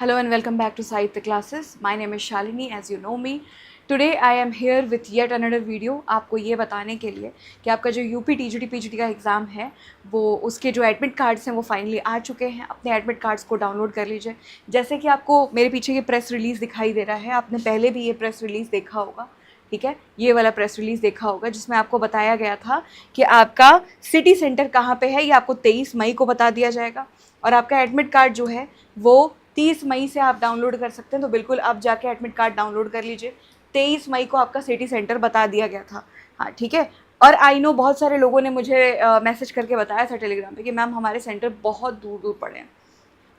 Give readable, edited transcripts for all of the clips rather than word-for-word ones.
Hello and welcome back to Sahitya Classes. My name is Shalini, as you know me. Today I am here with yet another video आपको ये बताने के लिए कि आपका जो यूपी टीजीटी पीजीटी का एग्ज़ाम है वो उसके जो एडमिट कार्ड्स हैं वो फाइनली आ चुके हैं। अपने एडमिट कार्ड्स को डाउनलोड कर लीजिए। जैसे कि आपको मेरे पीछे ये प्रेस रिलीज़ दिखाई दे रहा है, आपने पहले भी ये प्रेस रिलीज़ देखा होगा, ठीक है, ये वाला प्रेस रिलीज़ देखा होगा जिसमें आपको बताया गया था कि आपका सिटी सेंटर कहाँ पे है, ये आपको 23 मई को बता दिया जाएगा और आपका एडमिट कार्ड जो है वो 30 मई से आप डाउनलोड कर सकते हैं। तो बिल्कुल आप जाके एडमिट कार्ड डाउनलोड कर लीजिए। 23 मई को आपका सिटी सेंटर बता दिया गया था, हाँ ठीक है। और आई नो बहुत सारे लोगों ने मुझे मैसेज करके बताया था टेलीग्राम पे कि मैम हमारे सेंटर बहुत दूर दूर पड़े हैं,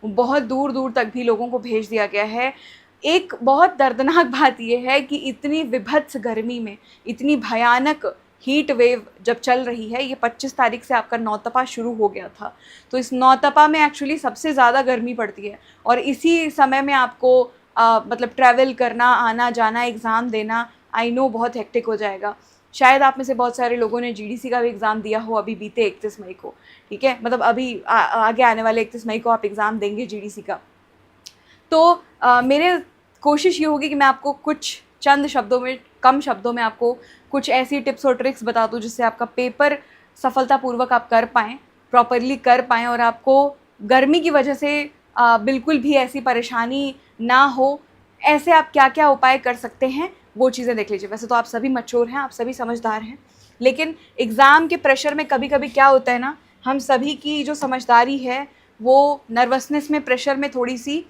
बहुत दूर दूर तक भी लोगों को भेज दिया गया है। एक बहुत दर्दनाक बात यह है कि इतनी विभत्स गर्मी में, इतनी भयानक हीट वेव जब चल रही है, ये 25 तारीख से आपका नौतपा शुरू हो गया था, तो इस नौतपा में एक्चुअली सबसे ज़्यादा गर्मी पड़ती है और इसी समय में आपको मतलब ट्रैवल करना, आना जाना, एग्ज़ाम देना, आई नो बहुत हेक्टिक हो जाएगा। शायद आप में से बहुत सारे लोगों ने जीडीसी का भी एग्ज़ाम दिया हो अभी बीते 31 मई को, ठीक है, मतलब अभी आगे आने वाले 31 मई को आप एग्ज़ाम देंगे जीडीसी का। तो मेरे कोशिश ये होगी कि मैं आपको कुछ चंद शब्दों में, कम शब्दों में आपको कुछ ऐसी टिप्स और ट्रिक्स बता दूँ जिससे आपका पेपर सफलतापूर्वक आप कर पाएँ, प्रॉपरली कर पाएँ और आपको गर्मी की वजह से बिल्कुल भी ऐसी परेशानी ना हो। ऐसे आप क्या क्या उपाय कर सकते हैं वो चीज़ें देख लीजिए। वैसे तो आप सभी मैच्योर हैं, आप सभी समझदार हैं, लेकिन एग्ज़ाम के प्रेशर में कभी कभी क्या होता है ना, हम सभी की जो समझदारी है वो नर्वसनेस में, प्रेशर में थोड़ी सी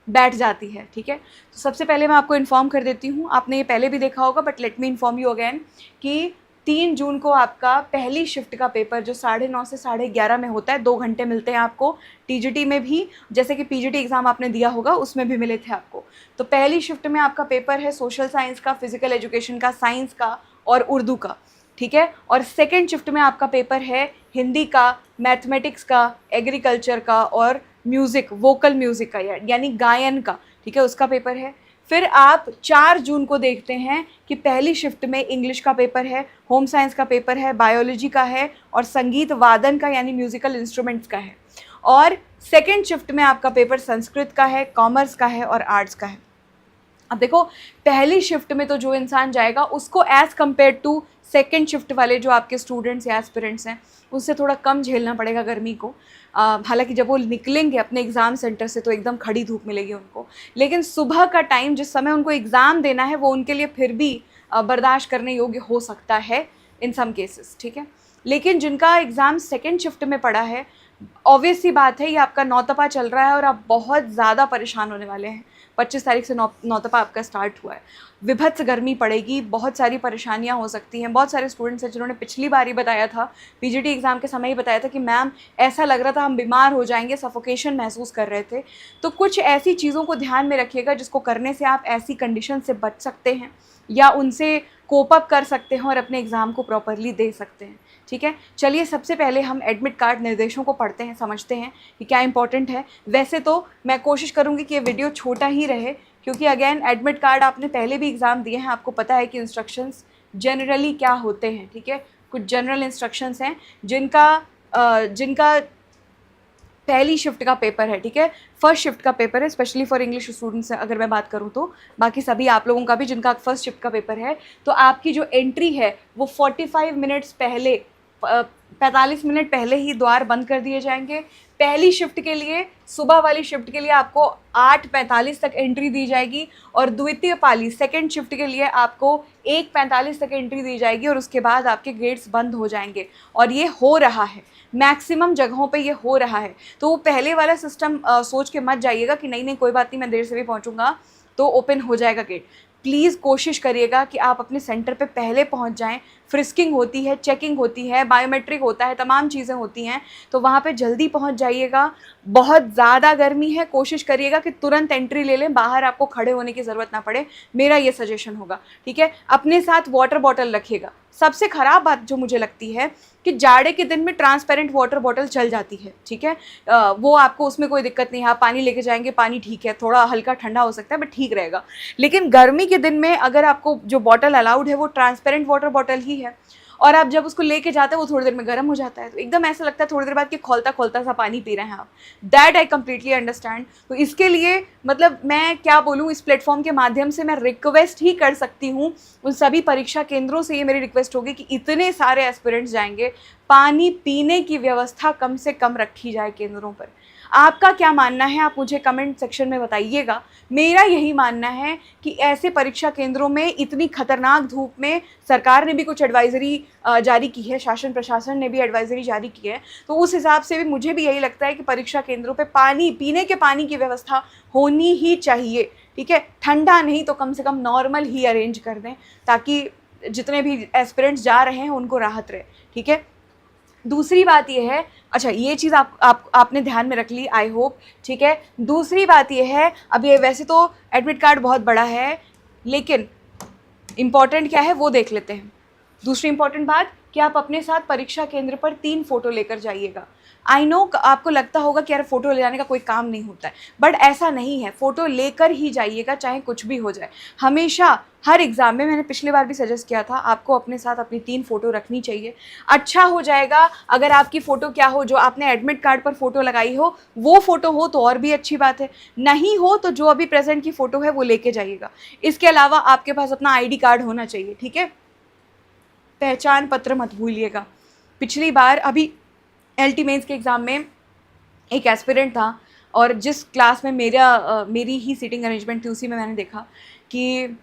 बैठ जाती है, ठीक है। तो सबसे पहले मैं आपको इन्फॉर्म कर देती हूँ, आपने ये पहले भी देखा होगा but let me inform you again कि 3 जून को आपका पहली शिफ्ट का पेपर जो 9:30 से 11:30 में होता है, 2 घंटे मिलते हैं आपको। टीजीटी में भी, जैसे कि पीजीटी एग्ज़ाम आपने दिया होगा उसमें भी मिले थे आपको। तो पहली शिफ्ट में आपका पेपर है सोशल साइंस का, फिजिकल एजुकेशन का, साइंस का और उर्दू का, ठीक है। और सेकेंड शिफ्ट में आपका पेपर है हिंदी का, मैथमेटिक्स का, एग्रीकल्चर का और म्यूज़िक, वोकल म्यूज़िक का यानी गायन का, ठीक है, उसका पेपर है। फिर आप 4 जून को देखते हैं कि पहली शिफ्ट में इंग्लिश का पेपर है, होम साइंस का पेपर है, बायोलॉजी का है और संगीत वादन का यानी म्यूज़िकल इंस्ट्रूमेंट्स का है। और सेकेंड शिफ्ट में आपका पेपर संस्कृत का है, कॉमर्स का है और आर्ट्स का है। अब देखो, पहली शिफ्ट में तो जो इंसान जाएगा उसको as compared to second shift वाले जो आपके स्टूडेंट्स या एस्पिरेंट्स हैं उससे थोड़ा कम झेलना पड़ेगा गर्मी को। हालांकि जब वो निकलेंगे अपने एग्ज़ाम सेंटर से तो एकदम खड़ी धूप मिलेगी उनको, लेकिन सुबह का टाइम जिस समय उनको एग्ज़ाम देना है वो उनके लिए फिर भी बर्दाश्त करने योग्य हो सकता है इन सम केसेस, ठीक है। लेकिन जिनका एग्ज़ाम सेकेंड शिफ्ट में पड़ा है, ऑब्वियस सी बात है, ये आपका नौतपा चल रहा है और आप बहुत ज़्यादा परेशान होने वाले हैं। 25 तारीख से नौतपा आपका स्टार्ट हुआ है, विभत्स गर्मी पड़ेगी, बहुत सारी परेशानियां हो सकती हैं। बहुत सारे स्टूडेंट्स हैं जिन्होंने पिछली बार ही बताया था, पीजीटी एग्ज़ाम के समय ही बताया था कि मैम ऐसा लग रहा था हम बीमार हो जाएंगे, सफोकेशन महसूस कर रहे थे। तो कुछ ऐसी चीज़ों को ध्यान में रखिएगा जिसको करने से आप ऐसी कंडीशन से बच सकते हैं या उनसे कोप अप कर सकते हैं और अपने एग्ज़ाम को प्रॉपरली दे सकते हैं, ठीक है। चलिए सबसे पहले हम एडमिट कार्ड निर्देशों को पढ़ते हैं, समझते हैं कि क्या इंपॉर्टेंट है। वैसे तो मैं कोशिश करूँगी कि ये वीडियो छोटा ही रहे क्योंकि अगेन एडमिट कार्ड आपने पहले भी एग्ज़ाम दिए हैं, आपको पता है कि इंस्ट्रक्शंस जनरली क्या होते हैं, ठीक है। कुछ जनरल इंस्ट्रक्शंस हैं जिनका पहली शिफ्ट का पेपर है, ठीक है, फर्स्ट शिफ्ट का पेपर है, स्पेशली फॉर इंग्लिश स्टूडेंट्स अगर मैं बात करूं तो, बाकी सभी आप लोगों का भी जिनका फर्स्ट शिफ्ट का पेपर है, तो आपकी जो एंट्री है वो 45 मिनट्स पहले, 45 मिनट पहले ही द्वार बंद कर दिए जाएंगे। पहली शिफ्ट के लिए, सुबह वाली शिफ्ट के लिए आपको 8:45 तक एंट्री दी जाएगी और द्वितीय पाली सेकेंड शिफ्ट के लिए आपको 1:45 तक एंट्री दी जाएगी और उसके बाद आपके गेट्स बंद हो जाएंगे। और ये हो रहा है, मैक्सिमम जगहों पे ये हो रहा है। तो वो पहले वाला सिस्टम सोच के मत जाइएगा कि नहीं नहीं कोई बात नहीं, मैं देर से भी पहुंचूंगा तो ओपन हो जाएगा गेट। प्लीज़ कोशिश करिएगा कि आप अपने सेंटर पे पहले पहुंच जाएं। फ्रिस्किंग होती है, चेकिंग होती है, बायोमेट्रिक होता है, तमाम चीज़ें होती हैं, तो वहाँ पे जल्दी पहुंच जाइएगा। बहुत ज़्यादा गर्मी है, कोशिश करिएगा कि तुरंत एंट्री ले लें, बाहर आपको खड़े होने की ज़रूरत ना पड़े, मेरा ये सजेशन होगा, ठीक है। अपने साथ वाटर बॉटल रखिएगा। सबसे ख़राब बात जो मुझे लगती है कि जाड़े के दिन में ट्रांसपेरेंट वाटर बॉटल चल जाती है, ठीक है, वो आपको उसमें कोई दिक्कत नहीं है, आप पानी लेके जाएंगे, पानी ठीक है, थोड़ा हल्का ठंडा हो सकता है बट ठीक रहेगा। लेकिन गर्मी के दिन में अगर आपको जो बॉटल अलाउड है वो ट्रांसपेरेंट वाटर बॉटल ही है और आप जब उसको लेके जाते हैं वो थोड़ी देर में गर्म हो जाता है, तो एकदम ऐसा लगता है थोड़ी देर बाद कि खौलता खौलता सा पानी पी रहे हैं आप। That I completely understand. तो इसके लिए मतलब मैं क्या बोलूँ, इस प्लेटफॉर्म के माध्यम से मैं रिक्वेस्ट ही कर सकती हूँ उन सभी परीक्षा केंद्रों से, ये मेरी रिक्वेस्ट होगी कि इतने सारे एस्पिरेंट्स जाएंगे, पानी पीने की व्यवस्था कम से कम रखी जाए केंद्रों पर। आपका क्या मानना है आप मुझे कमेंट सेक्शन में बताइएगा। मेरा यही मानना है कि ऐसे परीक्षा केंद्रों में इतनी खतरनाक धूप में सरकार ने भी कुछ एडवाइजरी जारी की है, शासन प्रशासन ने भी एडवाइजरी जारी की है, तो उस हिसाब से भी मुझे भी यही लगता है कि परीक्षा केंद्रों पे पानी, पीने के पानी की व्यवस्था होनी ही चाहिए। ठीक है, ठंडा नहीं तो कम से कम नॉर्मल ही अरेंज कर दें, ताकि जितने भी एस्पिरेंट्स जा रहे हैं उनको राहत रहे। ठीक है, दूसरी बात ये है, अच्छा ये चीज़ आपने ध्यान में रख ली, आई होप। ठीक है, दूसरी बात ये है, अब ये वैसे तो एडमिट कार्ड बहुत बड़ा है, लेकिन इम्पॉर्टेंट क्या है वो देख लेते हैं। दूसरी इम्पॉर्टेंट बात कि आप अपने साथ परीक्षा केंद्र पर 3 फ़ोटो लेकर जाइएगा। आई नो आपको लगता होगा कि यार फ़ोटो ले जाने का कोई काम नहीं होता है, बट ऐसा नहीं है, फ़ोटो लेकर ही जाइएगा चाहे कुछ भी हो जाए। हमेशा हर एग्ज़ाम में, मैंने पिछली बार भी सजेस्ट किया था, आपको अपने साथ अपनी 3 फ़ोटो रखनी चाहिए। अच्छा हो जाएगा अगर आपकी फ़ोटो क्या हो, जो आपने एडमिट कार्ड पर फ़ोटो लगाई हो वो फ़ोटो हो तो और भी अच्छी बात है, नहीं हो तो जो अभी प्रेजेंट की फ़ोटो है वो लेके जाइएगा। इसके अलावा आपके पास अपना ID कार्ड होना चाहिए। ठीक है, पहचान पत्र मत भूलिएगा। पिछली बार अभी LT मेंस के एग्ज़ाम में एक एस्पिरेंट था, और जिस क्लास में मेरी ही सीटिंग अरेंजमेंट थी उसी में मैंने देखा कि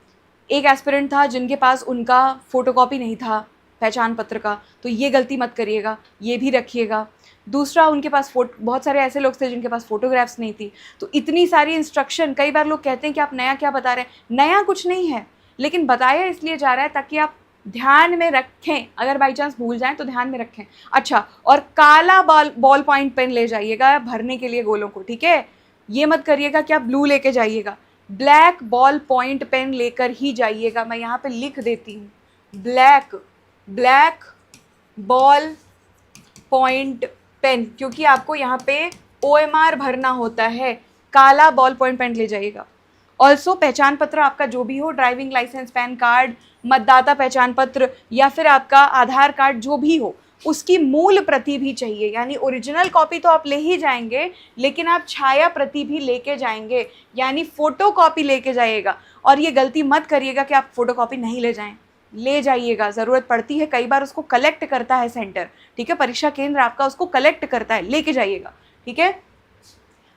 एक एस्पिरेंट था जिनके पास उनका फ़ोटोकॉपी नहीं था पहचान पत्र का, तो ये गलती मत करिएगा, ये भी रखिएगा। दूसरा, उनके पास बहुत सारे ऐसे लोग थे जिनके पास फ़ोटोग्राफ्स नहीं थी। तो इतनी सारी इंस्ट्रक्शन, कई बार लोग कहते हैं कि आप नया क्या बता रहे हैं, नया कुछ नहीं है, लेकिन बताया इसलिए जा रहा है ताकि आप ध्यान में रखें, अगर बाई चांस भूल जाएं तो ध्यान में रखें। अच्छा, और काला बॉल पॉइंट पेन ले जाइएगा भरने के लिए गोलों को। ठीक है, ये मत करिएगा कि आप ब्लू लेके जाइएगा, ब्लैक बॉल पॉइंट पेन लेकर ही जाइएगा। मैं यहाँ पे लिख देती हूँ, ब्लैक बॉल पॉइंट पेन, क्योंकि आपको यहाँ पे OMR भरना होता है। काला बॉल पॉइंट पेन ले जाइएगा। ऑल्सो पहचान पत्र आपका जो भी हो, ड्राइविंग लाइसेंस, पैन कार्ड, मतदाता पहचान पत्र या फिर आपका आधार कार्ड जो भी हो, उसकी मूल प्रति भी चाहिए। यानी ओरिजिनल कॉपी तो आप ले ही जाएंगे, लेकिन आप छाया प्रति भी लेके जाएंगे, यानी फ़ोटो कॉपी लेके जाइएगा। और ये गलती मत करिएगा कि आप फ़ोटो कॉपी नहीं ले जाएं, ले जाइएगा, ज़रूरत पड़ती है, कई बार उसको कलेक्ट करता है सेंटर। ठीक है, परीक्षा केंद्र आपका उसको कलेक्ट करता है, लेके जाइएगा। ठीक है,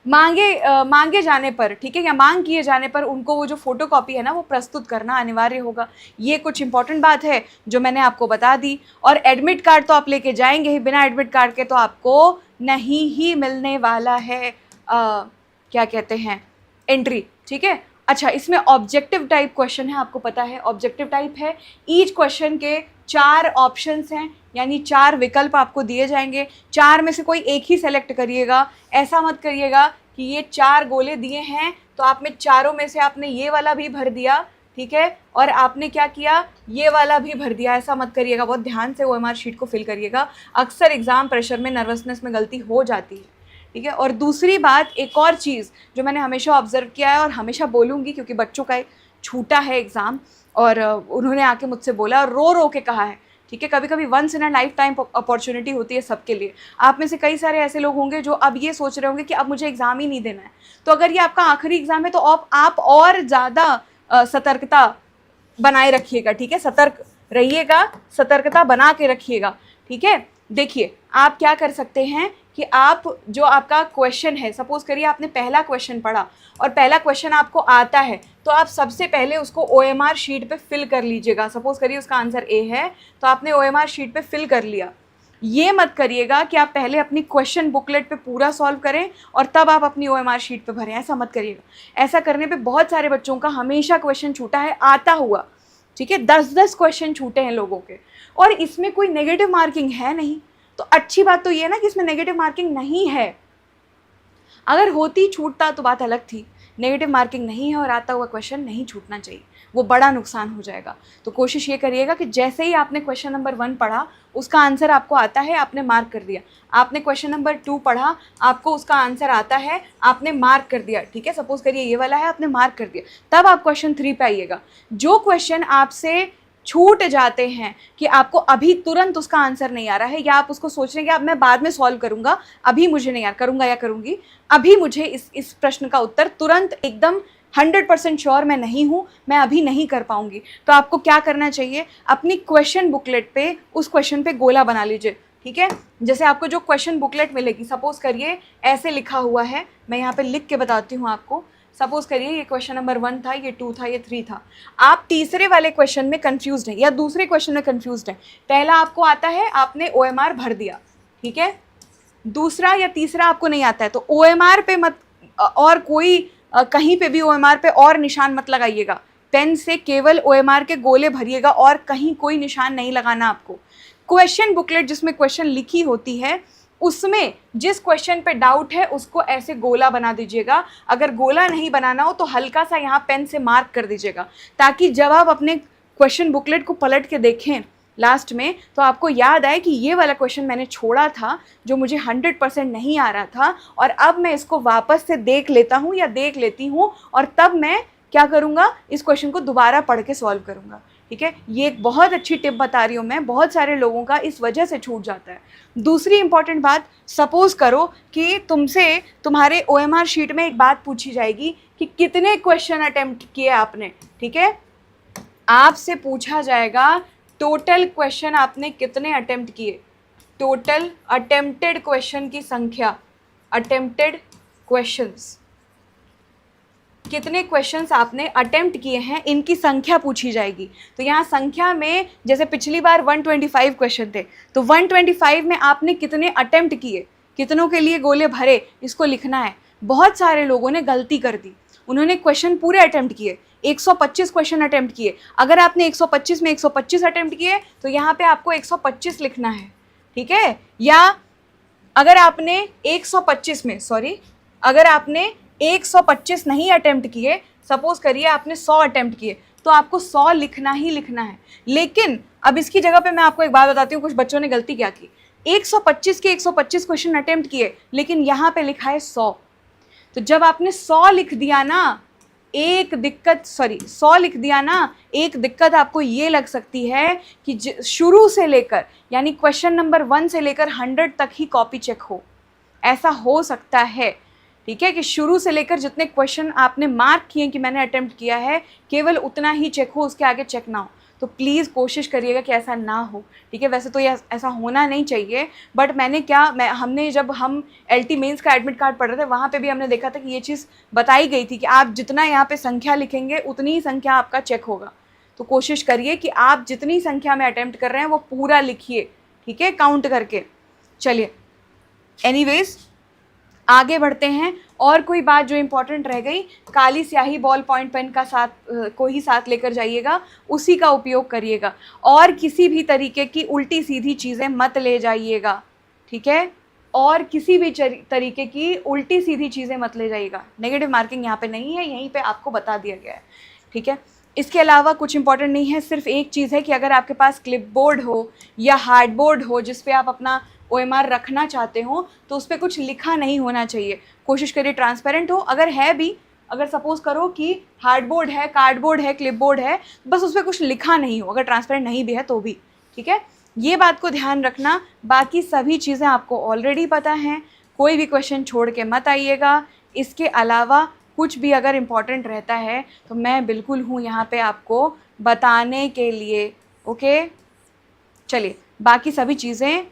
मांगे जाने पर, ठीक है, या मांग किए जाने पर उनको वो जो फ़ोटो कॉपी है ना वो प्रस्तुत करना अनिवार्य होगा। ये कुछ इंपॉर्टेंट बात है जो मैंने आपको बता दी। और एडमिट कार्ड तो आप लेके जाएंगे ही, बिना एडमिट कार्ड के तो आपको नहीं ही मिलने वाला है क्या कहते हैं, एंट्री। ठीक है, अच्छा, इसमें ऑब्जेक्टिव टाइप क्वेश्चन है, आपको पता है ऑब्जेक्टिव टाइप है। ईच क्वेश्चन के 4 ऑप्शंस हैं, यानी 4 विकल्प आपको दिए जाएंगे, 4 में से कोई एक ही सेलेक्ट करिएगा। ऐसा मत करिएगा कि ये 4 गोले दिए हैं तो आप में चारों में से आपने ये वाला भी भर दिया, ठीक है, और आपने क्या किया, ये वाला भी भर दिया। ऐसा मत करिएगा, बहुत ध्यान से OMR शीट को फिल करिएगा। अक्सर एग्ज़ाम प्रेशर में, नर्वसनेस में गलती हो जाती है। ठीक है, और दूसरी बात, एक और चीज़ जो मैंने हमेशा ऑब्जर्व किया है और हमेशा बोलूँगी, क्योंकि बच्चों का छूटा है एग्ज़ाम और उन्होंने आके मुझसे बोला और रो के कहा है। ठीक है, कभी कभी once in a lifetime opportunity होती है सबके लिए। आप में से कई सारे ऐसे लोग होंगे जो अब ये सोच रहे होंगे कि अब मुझे एग्ज़ाम ही नहीं देना है। तो अगर ये आपका आखिरी एग्ज़ाम है तो आप और ज़्यादा सतर्कता बनाए रखिएगा। ठीक है, सतर्क रहिएगा, सतर्कता बना के रखिएगा। ठीक है, देखिए आप क्या कर सकते हैं कि आप जो आपका क्वेश्चन है, सपोज़ करिए आपने पहला क्वेश्चन पढ़ा और पहला क्वेश्चन आपको आता है, तो आप सबसे पहले उसको OMR शीट पे फिल कर लीजिएगा। सपोज़ करिए उसका आंसर A है तो आपने OMR शीट पे फिल कर लिया। ये मत करिएगा कि आप पहले अपनी क्वेश्चन बुकलेट पे पूरा सॉल्व करें और तब आप अपनी OMR शीट पे भरें, ऐसा मत करिएगा। ऐसा करने पे बहुत सारे बच्चों का हमेशा क्वेश्चन छूटा है आता हुआ। ठीक है, 10-10 क्वेश्चन छूटे हैं लोगों के, और इसमें कोई नेगेटिव मार्किंग है नहीं। तो अच्छी बात तो ये है ना कि इसमें नेगेटिव मार्किंग नहीं है। अगर होती, छूटता तो बात अलग थी। नेगेटिव मार्किंग नहीं है और आता हुआ क्वेश्चन नहीं छूटना चाहिए, वो बड़ा नुकसान हो जाएगा। तो कोशिश ये करिएगा कि जैसे ही आपने क्वेश्चन नंबर 1 पढ़ा, उसका आंसर आपको आता है, आपने मार्क कर दिया। आपने क्वेश्चन नंबर 2 पढ़ा, आपको उसका आंसर आता है, आपने मार्क कर दिया। ठीक है, सपोज़ करिए ये वाला है, आपने मार्क कर दिया। तब आप क्वेश्चन 3 पे आइएगा। जो क्वेश्चन आपसे छूट जाते हैं कि आपको अभी तुरंत उसका आंसर नहीं आ रहा है, या आप उसको सोच रहे हैं कि अब मैं बाद में सॉल्व करूंगा, अभी मुझे नहीं करूंगा या करूंगी, अभी मुझे इस प्रश्न का उत्तर तुरंत एकदम 100% श्योर मैं नहीं हूँ, मैं अभी नहीं कर पाऊंगी, तो आपको क्या करना चाहिए, अपनी क्वेश्चन बुकलेट पे उस क्वेश्चन पे गोला बना लीजिए। ठीक है, जैसे आपको जो क्वेश्चन बुकलेट मिलेगी, सपोज करिए ऐसे लिखा हुआ है, मैं यहाँ पे लिख के बताती हूँ आपको। सपोज करिए ये क्वेश्चन नंबर 1 था, ये 2 था, ये 3 था। आप तीसरे वाले क्वेश्चन में कंफ्यूज हैं या दूसरे क्वेश्चन में कंफ्यूज हैं। पहला आपको आता है, आपने OMR भर दिया, ठीक है। दूसरा या तीसरा आपको नहीं आता है, तो OMR पे मत, और कोई कहीं पे भी OMR पे और निशान मत लगाइएगा। पेन से केवल OMR के गोले भरिएगा और कहीं कोई निशान नहीं लगाना आपको। क्वेश्चन बुकलेट जिसमें क्वेश्चन लिखी होती है, उसमें जिस क्वेश्चन पे डाउट है उसको ऐसे गोला बना दीजिएगा। अगर गोला नहीं बनाना हो तो हल्का सा यहाँ पेन से मार्क कर दीजिएगा, ताकि जब आप अपने क्वेश्चन बुकलेट को पलट के देखें लास्ट में, तो आपको याद आए कि ये वाला क्वेश्चन मैंने छोड़ा था जो मुझे 100% नहीं आ रहा था, और अब मैं इसको वापस से देख लेता हूँ या देख लेती हूँ, और तब मैं क्या करूँगा, इस क्वेश्चन को दोबारा पढ़ के सॉल्व करूँगा। ठीक है, ये एक बहुत अच्छी टिप बता रही हूँ मैं, बहुत सारे लोगों का इस वजह से छूट जाता है। दूसरी इंपॉर्टेंट बात, सपोज करो कि तुमसे तुम्हारे OMR शीट में एक बात पूछी जाएगी कि कितने क्वेश्चन अटेम्प्ट किए आपने। ठीक है, आपसे पूछा जाएगा टोटल क्वेश्चन आपने कितने अटेम्प्ट किए, टोटल अटेम्प्टेड क्वेश्चन की संख्या, अटेम्प्टेड क्वेश्चंस, कितने क्वेश्चंस आपने अटेम्प्ट किए हैं, इनकी संख्या पूछी जाएगी। तो यहाँ संख्या में, जैसे पिछली बार 125 क्वेश्चन थे, तो 125 में आपने कितने अटेम्प्ट किए, कितनों के लिए गोले भरे, इसको लिखना है। बहुत सारे लोगों ने गलती कर दी, उन्होंने क्वेश्चन पूरे अटेम्प्ट किए, 125 क्वेश्चन अटेम्प्ट किए। अगर आपने 125 में 125 अटेम्प्ट किए तो यहाँ पे आपको 125 लिखना है। ठीक है, या अगर आपने 125 में, सॉरी, अगर आपने 125 नहीं अटेम्प्ट किए, सपोज करिए आपने 100 अटेम्प्ट किए, तो आपको 100 लिखना ही लिखना है। लेकिन अब इसकी जगह पे मैं आपको एक बात बताती हूँ, कुछ बच्चों ने गलती क्या की, 125 के 125 क्वेश्चन अटेम्प्ट किए, लेकिन यहाँ पे लिखा है 100। तो जब आपने 100 लिख दिया ना, एक दिक्कत, सॉरी 100 लिख दिया ना, एक दिक्कत आपको ये लग सकती है कि शुरू से लेकर, यानी क्वेश्चन नंबर 1 से लेकर 100 तक ही कॉपी चेक हो, ऐसा हो सकता है। ठीक है, कि शुरू से लेकर जितने क्वेश्चन आपने मार्क किए कि मैंने अटेम्प्ट किया है, केवल उतना ही चेक हो, उसके आगे चेक ना हो। तो प्लीज़ कोशिश करिएगा कि ऐसा ना हो। ठीक है, वैसे तो ये ऐसा होना नहीं चाहिए, बट हमने जब हम LT मेंस का एडमिट कार्ड पढ़ रहे थे, वहाँ पे भी हमने देखा था कि ये चीज़ बताई गई थी कि आप जितना यहाँ पे संख्या लिखेंगे उतनी ही संख्या आपका चेक होगा। तो कोशिश करिए कि आप जितनी संख्या में अटेम्प्ट कर रहे हैं वो पूरा लिखिए, ठीक है, काउंट करके। चलिए, एनीवेज आगे बढ़ते हैं। और कोई बात जो इम्पोर्टेंट रह गई, काली स्याही बॉल पॉइंट पेन का को ही साथ लेकर जाइएगा, उसी का उपयोग करिएगा, और किसी भी तरीके की उल्टी सीधी चीज़ें मत ले जाइएगा। ठीक है, और किसी भी तरीके की उल्टी सीधी चीज़ें मत ले जाइएगा। नेगेटिव मार्किंग यहाँ पे नहीं है, यहीं पे आपको बता दिया गया है। ठीक है, इसके अलावा कुछ इंपॉर्टेंट नहीं है। सिर्फ एक चीज़ है कि अगर आपके पास क्लिपबोर्ड हो या हार्डबोर्ड हो जिस पे आप अपना OMR रखना चाहते हो, तो उस पर कुछ लिखा नहीं होना चाहिए। कोशिश करिए ट्रांसपेरेंट हो। अगर है भी, अगर सपोज करो कि हार्डबोर्ड है, कार्डबोर्ड है, क्लिपबोर्ड है, बस उस पर कुछ लिखा नहीं हो, अगर ट्रांसपेरेंट नहीं भी है तो भी। ठीक है, ये बात को ध्यान रखना। बाकी सभी चीज़ें आपको ऑलरेडी पता हैं, कोई भी क्वेश्चन छोड़ के मत आइएगा। इसके अलावा कुछ भी अगर इम्पॉर्टेंट रहता है तो मैं बिल्कुल हूँ यहाँ पे आपको बताने के लिए। ओके, चलिए, बाकी सभी चीज़ें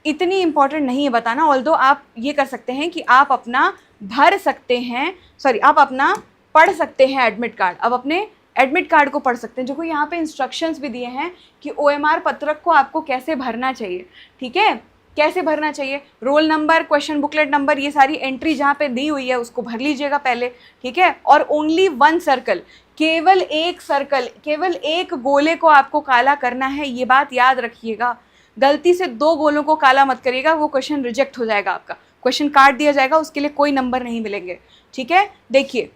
इतनी इम्पॉर्टेंट नहीं है बताना। ऑल्दो आप ये कर सकते हैं कि आप अपना भर सकते हैं, सॉरी आप अपना पढ़ सकते हैं एडमिट कार्ड। अब अपने एडमिट कार्ड को पढ़ सकते हैं, जो को यहाँ पे इंस्ट्रक्शंस भी दिए हैं कि OMR पत्रक को आपको कैसे भरना चाहिए। ठीक है, कैसे भरना चाहिए, roll number, question booklet number, ये सारी एंट्री जहाँ पे दी हुई है उसको भर लीजिएगा पहले। ठीक है, और ओनली 1 सर्कल, केवल एक सर्कल, केवल एक गोले को आपको काला करना है, ये बात याद रखिएगा। गलती से 2 गोलों को काला मत करिएगा, वो क्वेश्चन रिजेक्ट हो जाएगा, आपका क्वेश्चन काट दिया जाएगा, उसके लिए कोई नंबर नहीं मिलेंगे। ठीक है, देखिए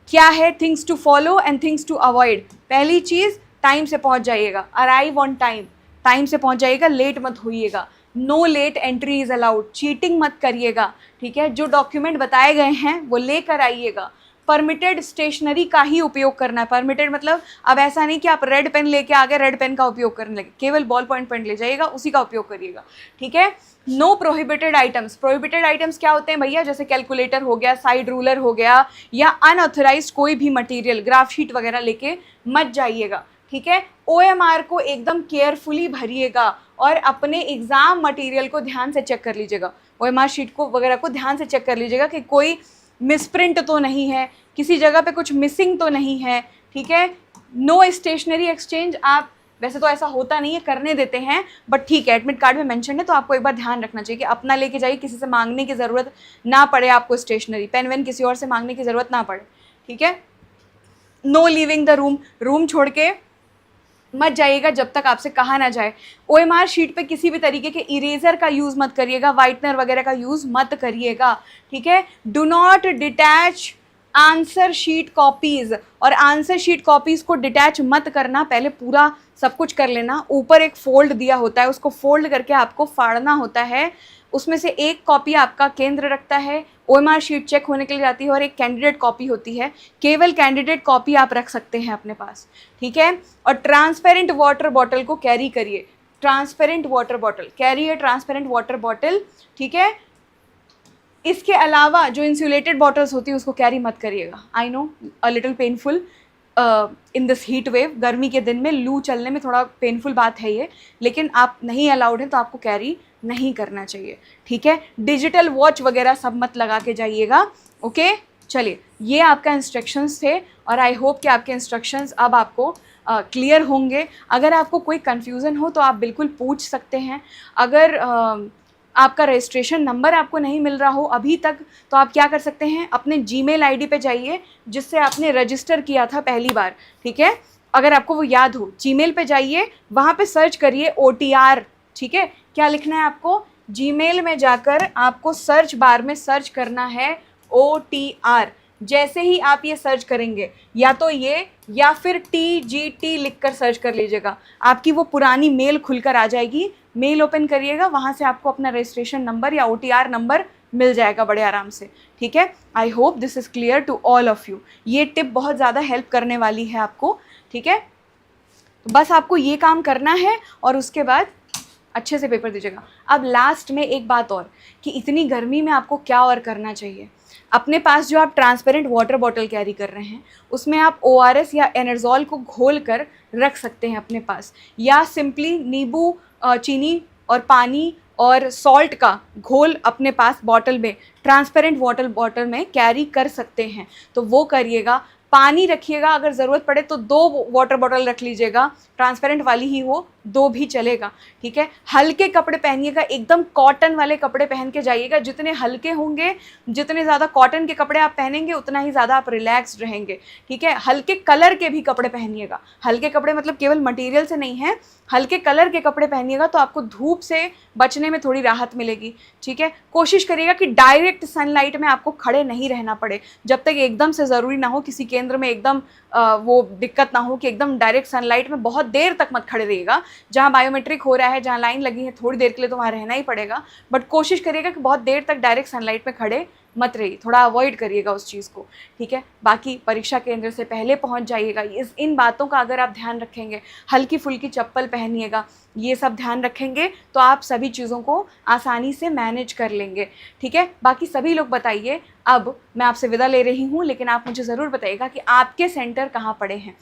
क्या है things to follow and things to avoid. पहली चीज़, टाइम से पहुंच जाइएगा, अराइव ऑन टाइम, टाइम से पहुंच जाइएगा, लेट मत होइएगा। No late entry is allowed, cheating मत करिएगा। ठीक है, जो डॉक्यूमेंट बताए गए हैं वो लेकर आइएगा, परमिटेड स्टेशनरी का ही उपयोग करना है। परमिटेड मतलब अब ऐसा नहीं कि आप रेड पेन लेके आ गए रेड पेन का उपयोग करने लगे, केवल बॉल पॉइंट पेन ले जाइएगा, उसी का उपयोग करिएगा, ठीक है। No prohibited items. Prohibited items क्या होते हैं भैया, जैसे कैलकुलेटर हो गया, साइड रूलर हो गया, या अनऑथराइज कोई भी मटेरियल, ग्राफ शीट वगैरह लेके मत जाइएगा, ठीक है। OMR को एकदम केयरफुली भरिएगा और अपने एग्जाम मटेरियल को ध्यान से चेक कर लीजिएगा। OMR शीट को वगैरह को ध्यान से चेक कर लीजिएगा कि कोई मिसप्रिंट तो नहीं है, किसी जगह पे कुछ मिसिंग तो नहीं है, ठीक है। No stationery exchange. आप वैसे तो ऐसा होता नहीं है, करने देते हैं, बट ठीक है, एडमिट कार्ड में मेंशन है तो आपको एक बार ध्यान रखना चाहिए कि अपना लेके जाइए, किसी से मांगने की ज़रूरत ना पड़े आपको, स्टेशनरी पेन वेन किसी और से मांगने की ज़रूरत ना पड़े, ठीक है। No leaving the room. Room छोड़ के मत जाइएगा जब तक आपसे कहा ना जाए। OMR शीट पे किसी भी तरीके के इरेजर का यूज़ मत करिएगा, वाइटनर वगैरह का यूज़ मत करिएगा, ठीक है। Do not detach answer sheet copies. और आंसर शीट कॉपीज़ को डिटैच मत करना, पहले पूरा सब कुछ कर लेना। ऊपर एक फोल्ड दिया होता है, उसको फोल्ड करके आपको फाड़ना होता है, उसमें से एक कॉपी आपका केंद्र रखता है, OMR शीट चेक होने के लिए जाती है, और एक कैंडिडेट कॉपी होती है। केवल कैंडिडेट कॉपी आप रख सकते हैं अपने पास, ठीक है। और ट्रांसपेरेंट वाटर बॉटल को कैरी करिए। ट्रांसपेरेंट वाटर बॉटल कैरी है, ट्रांसपेरेंट वाटर बॉटल, ठीक है। इसके अलावा जो इंसुलेटेड बॉटल्स होती है उसको कैरी मत करिएगा। I know a little painful in this heat wave, गर्मी के दिन में लू चलने में थोड़ा पेनफुल बात है ये, लेकिन आप नहीं अलाउड है तो आपको कैरी नहीं करना चाहिए, ठीक है। डिजिटल वॉच वगैरह सब मत लगा के जाइएगा, ओके। चलिए, ये आपका इंस्ट्रक्शंस थे और आई होप कि आपके इंस्ट्रक्शंस अब आपको क्लियर होंगे। अगर आपको कोई कन्फ्यूज़न हो तो आप बिल्कुल पूछ सकते हैं। अगर आपका रजिस्ट्रेशन नंबर आपको नहीं मिल रहा हो अभी तक, तो आप क्या कर सकते हैं, अपने जीमेल आईडी पे जाइए जिससे आपने रजिस्टर किया था पहली बार, ठीक है। अगर आपको वो याद हो, जीमेल पे जाइए, वहाँ पे सर्च करिए OTR, ठीक है। क्या लिखना है आपको, जीमेल में जाकर आपको सर्च बार में सर्च करना है OTR। जैसे ही आप ये सर्च करेंगे, या तो ये या फिर TGT लिखकर सर्च कर लीजिएगा, आपकी वो पुरानी मेल खुलकर आ जाएगी। मेल ओपन करिएगा, वहाँ से आपको अपना रजिस्ट्रेशन नंबर या OTR नंबर मिल जाएगा बड़े आराम से, ठीक है। I hope this is clear to all of you. ये टिप बहुत ज़्यादा हेल्प करने वाली है आपको, ठीक है। तो बस आपको ये काम करना है और उसके बाद अच्छे से पेपर दीजिएगा। अब लास्ट में एक बात और, कि इतनी गर्मी में आपको क्या और करना चाहिए। अपने पास जो आप ट्रांसपेरेंट वाटर बॉटल कैरी कर रहे हैं, उसमें आप ORS या एनर्जॉल को घोल कर रख सकते हैं अपने पास, या सिंपली नींबू, चीनी और पानी और सॉल्ट का घोल अपने पास बॉटल में, ट्रांसपेरेंट वाटर बॉटल में कैरी कर सकते हैं, तो वो करिएगा। पानी रखिएगा, अगर ज़रूरत पड़े तो 2 वाटर बॉटल रख लीजिएगा, ट्रांसपेरेंट वाली ही हो, 2 भी चलेगा, ठीक है। हल्के कपड़े पहनिएगा, एकदम कॉटन वाले कपड़े पहन के जाइएगा। जितने हल्के होंगे, जितने ज़्यादा कॉटन के कपड़े आप पहनेंगे, उतना ही ज़्यादा आप रिलैक्स्ड रहेंगे, ठीक है। हल्के कलर के भी कपड़े पहनिएगा। हल्के कपड़े मतलब केवल मटेरियल से नहीं है, हल्के कलर के कपड़े पहनिएगा तो आपको धूप से बचने में थोड़ी राहत मिलेगी, ठीक है। कोशिश करिएगा कि डायरेक्ट सनलाइट में आपको खड़े नहीं रहना पड़े, जब तक एकदम से ज़रूरी ना हो, किसी केंद्र में एकदम वो दिक्कत ना हो कि एकदम डायरेक्ट सनलाइट में बहुत देर तक मत खड़े रहिएगा। जहाँ बायोमेट्रिक हो रहा है, जहाँ लाइन लगी है, थोड़ी देर के लिए तो वहाँ रहना ही पड़ेगा, बट कोशिश करिएगा कि बहुत देर तक डायरेक्ट सनलाइट में खड़े मत रहिए, थोड़ा अवॉइड करिएगा उस चीज़ को, ठीक है। बाकी परीक्षा केंद्र से पहले पहुंच जाइएगा, इन बातों का अगर आप ध्यान रखेंगे, हल्की फुल्की चप्पल पहनिएगा, ये सब ध्यान रखेंगे तो आप सभी चीज़ों को आसानी से मैनेज कर लेंगे, ठीक है। बाकी सभी लोग बताइए, अब मैं आपसे विदा ले रही हूँ, लेकिन आप मुझे ज़रूर बताइएगा कि आपके सेंटर कहाँ पड़े हैं।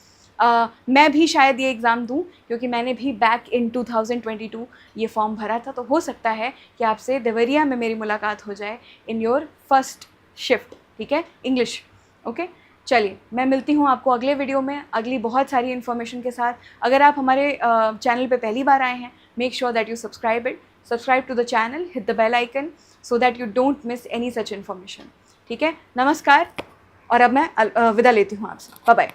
मैं भी शायद ये एग्ज़ाम दूँ, क्योंकि मैंने भी बैक इन 2022 ये फॉर्म भरा था, तो हो सकता है कि आपसे देवरिया में मेरी मुलाकात हो जाए इन योर फर्स्ट शिफ्ट, ठीक है, इंग्लिश, ओके। चलिए, मैं मिलती हूँ आपको अगले वीडियो में अगली बहुत सारी इन्फॉर्मेशन के साथ। अगर आप हमारे चैनल पे पहली बार आए हैं, make sure that you subscribe to the channel, hit the bell icon so that you don't miss any such information, ठीक है। नमस्कार, और अब मैं विदा लेती हूँ आपसे। Bye bye.